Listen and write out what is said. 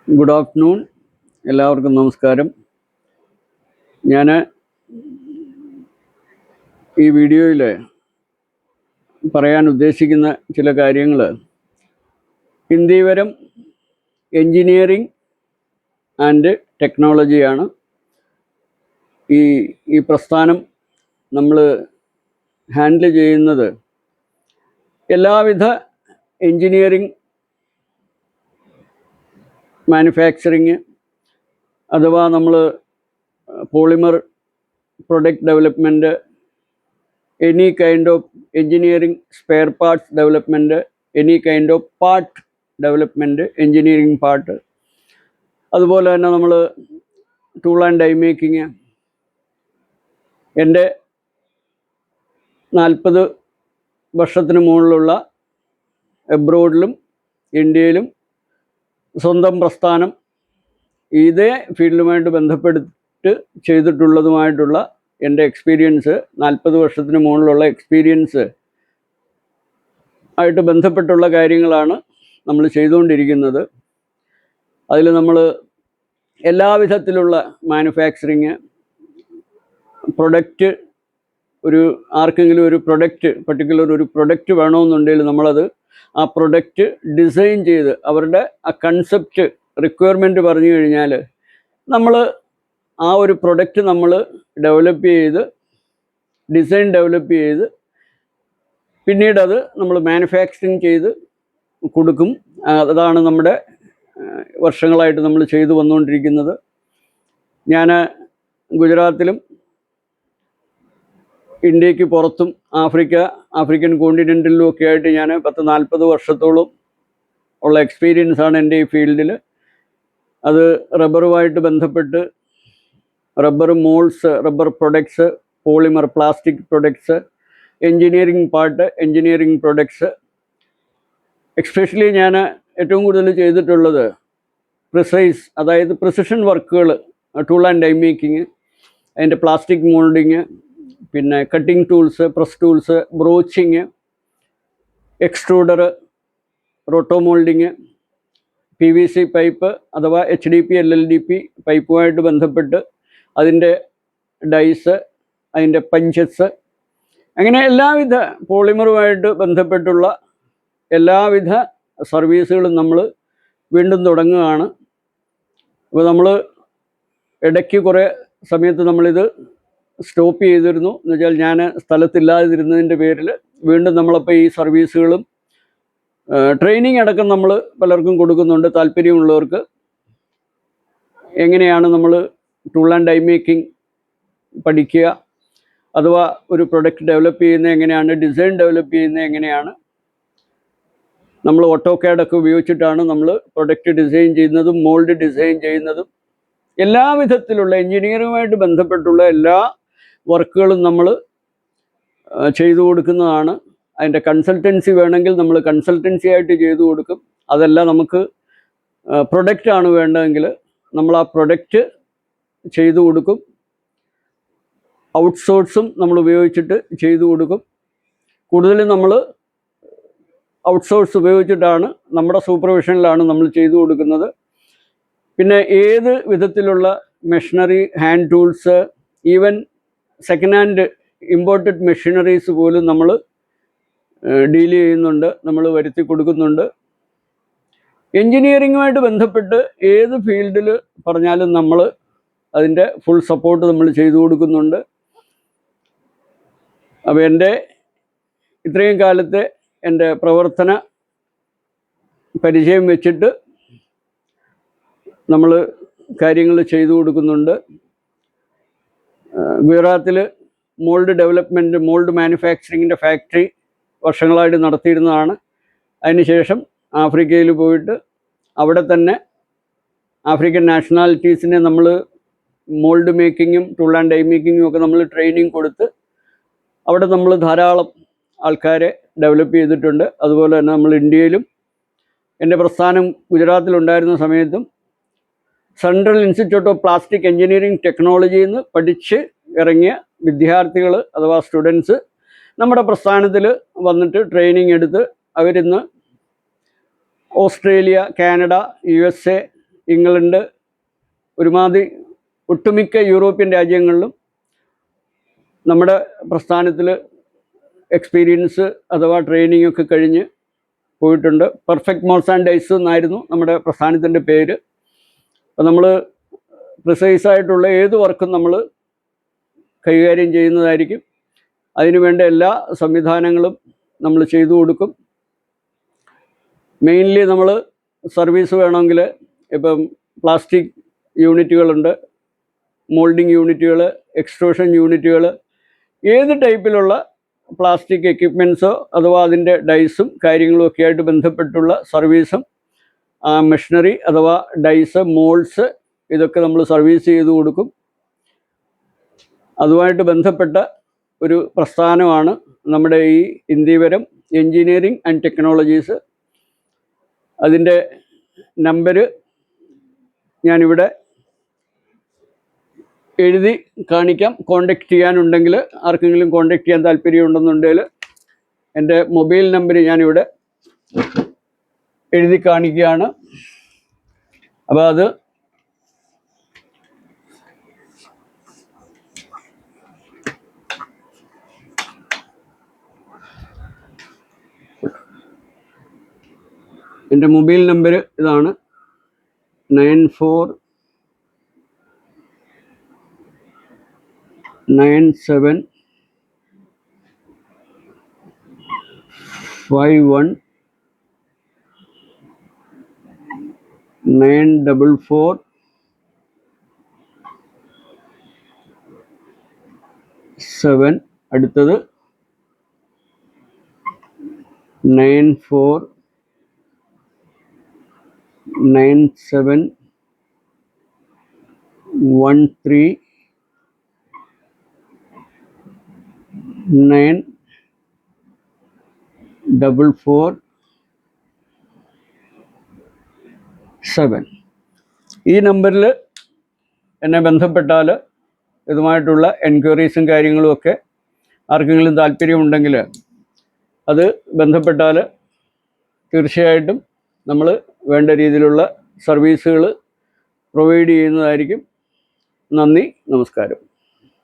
Good afternoon. എല്ലാവർക്കും നമസ്കാരം. ഞാൻ ഈ വീഡിയോയിൽ പറയാൻ ഉദ്ദേശിക്കുന്ന ചില കാര്യങ്ങൾ ഹിന്ദിവരം എൻജിനീയറിംഗ് ആൻഡ് ടെക്നോളജിയാണ്. ഈ പ്രസ്ഥാനം നമ്മൾ ഹാൻഡിൽ ചെയ്യുന്നത് എല്ലാവിധ എൻജിനീയറിംഗ്, മാനുഫാക്ചറിങ് അഥവാ നമ്മൾ polymer product development, any kind of engineering spare parts development, any kind of part development, engineering part, അതുപോലെ തന്നെ നമ്മൾ ടൂൾ ആൻഡ് ഡൈ മേക്കിങ്. എൻ്റെ 40 വർഷത്തിന് മുകളിലുള്ള എബ്രോഡിലും ഇന്ത്യയിലും സ്വന്തം പ്രസ്ഥാനം ഇതേ ഫീൽഡുമായിട്ട് ബന്ധപ്പെട്ട് ചെയ്തിട്ടുള്ളതുമായിട്ടുള്ള എൻ്റെ എക്സ്പീരിയൻസ്, 40 വർഷത്തിന് മുകളിലുള്ള എക്സ്പീരിയൻസ് ആയിട്ട് ബന്ധപ്പെട്ടുള്ള കാര്യങ്ങളാണ് നമ്മൾ ചെയ്തുകൊണ്ടിരിക്കുന്നത്. അതിൽ നമ്മൾ എല്ലാവിധത്തിലുള്ള മാനുഫാക്ചറിങ്, പ്രൊഡക്റ്റ്, ആർക്കെങ്കിലും ഒരു പ്രൊഡക്റ്റ്, പർട്ടിക്കുലർ ഒരു പ്രൊഡക്റ്റ് വേണമെന്നുണ്ടെങ്കിൽ നമ്മളത് ആ പ്രൊഡക്റ്റ് ഡിസൈൻ ചെയ്ത് അവരുടെ ആ കൺസെപ്റ്റ് റിക്വയർമെൻറ്റ് പറഞ്ഞു കഴിഞ്ഞാൽ നമ്മൾ ആ ഒരു പ്രൊഡക്റ്റ് നമ്മൾ ഡെവലപ്പ് ചെയ്ത്, ഡിസൈൻ ഡെവലപ്പ് ചെയ്ത് പിന്നീട് അത് നമ്മൾ മാനുഫാക്ചറിങ് ചെയ്ത് കൊടുക്കും. അതാണ് നമ്മുടെ വർഷങ്ങളായിട്ട് നമ്മൾ ചെയ്തു വന്നുകൊണ്ടിരിക്കുന്നത്. ഞാൻ ഗുജറാത്തിലും ഇന്ത്യക്ക് പുറത്തും ആഫ്രിക്കൻ കോണ്ടിനെൻറ്റിലും ഒക്കെ ആയിട്ട് ഞാൻ 40 വർഷത്തോളം ഉള്ള എക്സ്പീരിയൻസാണ് എൻ്റെ ഈ ഫീൽഡിൽ. അത് റബ്ബറുമായിട്ട് ബന്ധപ്പെട്ട് rubber moulds, rubber products, polymer plastic products, engineering part, engineering products. Especially ഞാൻ ഏറ്റവും കൂടുതൽ ചെയ്തിട്ടുള്ളത് അതായത് പ്രിസിഷൻ വർക്കുകൾ, ടൂൾ ആൻഡ് ഡൈ മേക്കിങ്, അതിൻ്റെ പ്ലാസ്റ്റിക് മോൾഡിങ്, പിന്നെ cutting tools, press tools, broaching, extruder, rotomoulding, PVC pipe അഥവാ HDP LLDP പൈപ്പുമായിട്ട് ബന്ധപ്പെട്ട് അതിൻ്റെ ഡൈസ്, അതിൻ്റെ പഞ്ചസ്, അങ്ങനെ എല്ലാവിധ പോളിമറുമായിട്ട് ബന്ധപ്പെട്ടുള്ള എല്ലാവിധ സർവീസുകളും നമ്മൾ വീണ്ടും തുടങ്ങുകയാണ്. അപ്പോൾ നമ്മൾ ഇടയ്ക്ക് കുറേ സമയത്ത് നമ്മളിത് സ്റ്റോപ്പ് ചെയ്തിരുന്നു. എന്നുവെച്ചാൽ ഞാൻ സ്ഥലത്തില്ലാതിരുന്നതിൻ്റെ പേരിൽ വീണ്ടും നമ്മളപ്പോൾ ഈ സർവീസുകളും ട്രെയിനിങ് അടക്കം നമ്മൾ പലർക്കും കൊടുക്കുന്നുണ്ട്. താല്പര്യമുള്ളവർക്ക് എങ്ങനെയാണ് നമ്മൾ ടൂൾ ആൻഡ് ഡൈ മേക്കിംഗ് പഠിക്കുക, അഥവാ ഒരു പ്രൊഡക്റ്റ് ഡെവലപ്പ് ചെയ്യുന്നത് എങ്ങനെയാണ്, ഡിസൈൻ ഡെവലപ്പ് ചെയ്യുന്നത് എങ്ങനെയാണ്, നമ്മൾ ഓട്ടോകാഡൊക്കെ ഉപയോഗിച്ചിട്ടാണ് നമ്മൾ പ്രൊഡക്റ്റ് ഡിസൈൻ ചെയ്യുന്നതും മോൾഡ് ഡിസൈൻ ചെയ്യുന്നതും, എല്ലാവിധത്തിലുള്ള എൻജിനീയറിങ്ങുമായിട്ട് ബന്ധപ്പെട്ടുള്ള എല്ലാ വർക്കുകളും നമ്മൾ ചെയ്തു കൊടുക്കുന്നതാണ്. അതിൻ്റെ കൺസൾട്ടൻസി വേണമെങ്കിൽ നമ്മൾ കൺസൾട്ടൻസി ആയിട്ട് ചെയ്തു കൊടുക്കും. അതല്ല നമുക്ക് പ്രൊഡക്റ്റാണ് വേണ്ടതെങ്കിൽ നമ്മൾ ആ പ്രൊഡക്റ്റ് ചെയ്തു കൊടുക്കും. ഔട്ട്സോഴ്സും നമ്മൾ ഉപയോഗിച്ചിട്ട് ചെയ്തു കൊടുക്കും. കൂടുതലും നമ്മൾ ഔട്ട്സോഴ്സ് ഉപയോഗിച്ചിട്ടാണ്, നമ്മുടെ സൂപ്പർവിഷനിലാണ് നമ്മൾ ചെയ്തു കൊടുക്കുന്നത്. പിന്നെ ഏത് വിധത്തിലുള്ള machinery, hand tools, even second hand imported machineries പോലും നമ്മൾ ഡീൽ ചെയ്യുന്നുണ്ട്, നമ്മൾ വരുത്തി കൊടുക്കുന്നുണ്ട്. എൻജിനീയറിങ്ങുമായിട്ട് ബന്ധപ്പെട്ട് ഏത് ഫീൽഡിൽ പറഞ്ഞാലും നമ്മൾ അതിൻ്റെ ഫുൾ സപ്പോർട്ട് നമ്മൾ ചെയ്തു കൊടുക്കുന്നുണ്ട്. അപ്പോൾ എൻ്റെ ഇത്രയും കാലത്തെ എൻ്റെ പ്രവർത്തന പരിചയം വെച്ചിട്ട് നമ്മൾ കാര്യങ്ങൾ ചെയ്തു കൊടുക്കുന്നുണ്ട്. ഗുജറാത്തിൽ മോൾഡ് ഡെവലപ്മെൻറ്റ്, മോൾഡ് മാനുഫാക്ചറിങ്ങിൻ്റെ ഫാക്ടറി വർഷങ്ങളായിട്ട് നടത്തിയിരുന്നതാണ്. അതിനുശേഷം ആഫ്രിക്കയിൽ പോയിട്ട് അവിടെ തന്നെ ആഫ്രിക്കൻ നാഷണാലിറ്റീസിനെ നമ്മൾ മോൾഡ് മേക്കിങ്ങും ടൂൾ ആൻഡ് ഡൈ മേക്കിങ്ങും ഒക്കെ നമ്മൾ ട്രെയിനിങ് കൊടുത്ത് അവിടെ നമ്മൾ ധാരാളം ആൾക്കാരെ ഡെവലപ്പ് ചെയ്തിട്ടുണ്ട്. അതുപോലെ തന്നെ നമ്മൾ ഇന്ത്യയിലും, എൻ്റെ പ്രസ്ഥാനം ഗുജറാത്തിലുണ്ടായിരുന്ന സമയത്തും central institute of plastic engineering ടെക്നോളജിയിൽ നിന്ന് പഠിച്ച് ഇറങ്ങിയ വിദ്യാർത്ഥികൾ അഥവാ സ്റ്റുഡൻസ് നമ്മുടെ പ്രസ്ഥാനത്തിൽ വന്നിട്ട് ട്രെയിനിങ് എടുത്ത് അവരിന്ന് ഓസ്ട്രേലിയ, കാനഡ, USA, ഇംഗ്ലണ്ട്, ഒരുമാതിരി ഒട്ടുമിക്ക യൂറോപ്യൻ രാജ്യങ്ങളിലും നമ്മുടെ പ്രസ്ഥാനത്തിൽ എക്സ്പീരിയൻസ് അഥവാ ട്രെയിനിങ് ഒക്കെ കഴിഞ്ഞ് പോയിട്ടുണ്ട്. പെർഫെക്റ്റ് മോൾസ് ആൻഡ് ഡൈസ് എന്നായിരുന്നു നമ്മുടെ പ്രസ്ഥാനത്തിൻ്റെ പേര്. അപ്പോൾ നമ്മൾ പ്രിസൈസായിട്ടുള്ള ഏത് വർക്കും നമ്മൾ കൈകാര്യം ചെയ്യുന്നതായിരിക്കും. അതിനുവേണ്ട എല്ലാ സംവിധാനങ്ങളും നമ്മൾ ചെയ്തു കൊടുക്കും. മെയിൻലി നമ്മൾ സർവീസ് വേണമെങ്കിൽ ഇപ്പം പ്ലാസ്റ്റിക് യൂണിറ്റുകളുണ്ട്, മോൾഡിങ് യൂണിറ്റുകൾ, എക്സ്ട്രൂഷൻ യൂണിറ്റുകൾ, ഏത് ടൈപ്പിലുള്ള പ്ലാസ്റ്റിക് എക്യുപ്മെൻറ്റ്സോ അഥവാ അതിൻ്റെ ഡൈസും കാര്യങ്ങളും ഒക്കെ ആയിട്ട് ബന്ധപ്പെട്ടുള്ള സർവീസും, മെഷീനറി അഥവാ ഡൈസ്, മോൾഡ്സ്, ഇതൊക്കെ നമ്മൾ സർവീസ് ചെയ്തു കൊടുക്കും. അതുമായിട്ട് ബന്ധപ്പെട്ട ഒരു പ്രസ്ഥാനമാണ് നമ്മുടെ ഈ ഇന്ത്യവരം എൻജിനീയറിംഗ് ആൻഡ് ടെക്നോളജീസ്. അതിൻ്റെ നമ്പർ ഞാനിവിടെ എഴുതി കാണിക്കാം. കോണ്ടാക്ട് ചെയ്യാനുണ്ടെങ്കിൽ, ആർക്കെങ്കിലും കോണ്ടാക്ട് ചെയ്യാൻ താല്പര്യമുണ്ടെന്നുണ്ടെങ്കിൽ എൻ്റെ മൊബൈൽ നമ്പർ ഞാനിവിടെ എഴുതി കാണിക്കുകയാണ്. അപ്പോൾ അത് എൻ്റെ മൊബൈൽ നമ്പർ ഇതാണ് 94519447. അടുത്തത് 94139447. ഈ നമ്പറിൽ എന്നെ ബന്ധപ്പെട്ടാൽ ഇതുമായിട്ടുള്ള എൻക്വയറീസും കാര്യങ്ങളുമൊക്കെ ആർക്കെങ്കിലും താല്പര്യമുണ്ടെങ്കിൽ അത് ബന്ധപ്പെട്ടാൽ തീർച്ചയായിട്ടും നമ്മൾ വേണ്ട രീതിയിലുള്ള സർവീസുകൾ പ്രൊവൈഡ് ചെയ്യുന്നതായിരിക്കും. നന്ദി, നമസ്കാരം.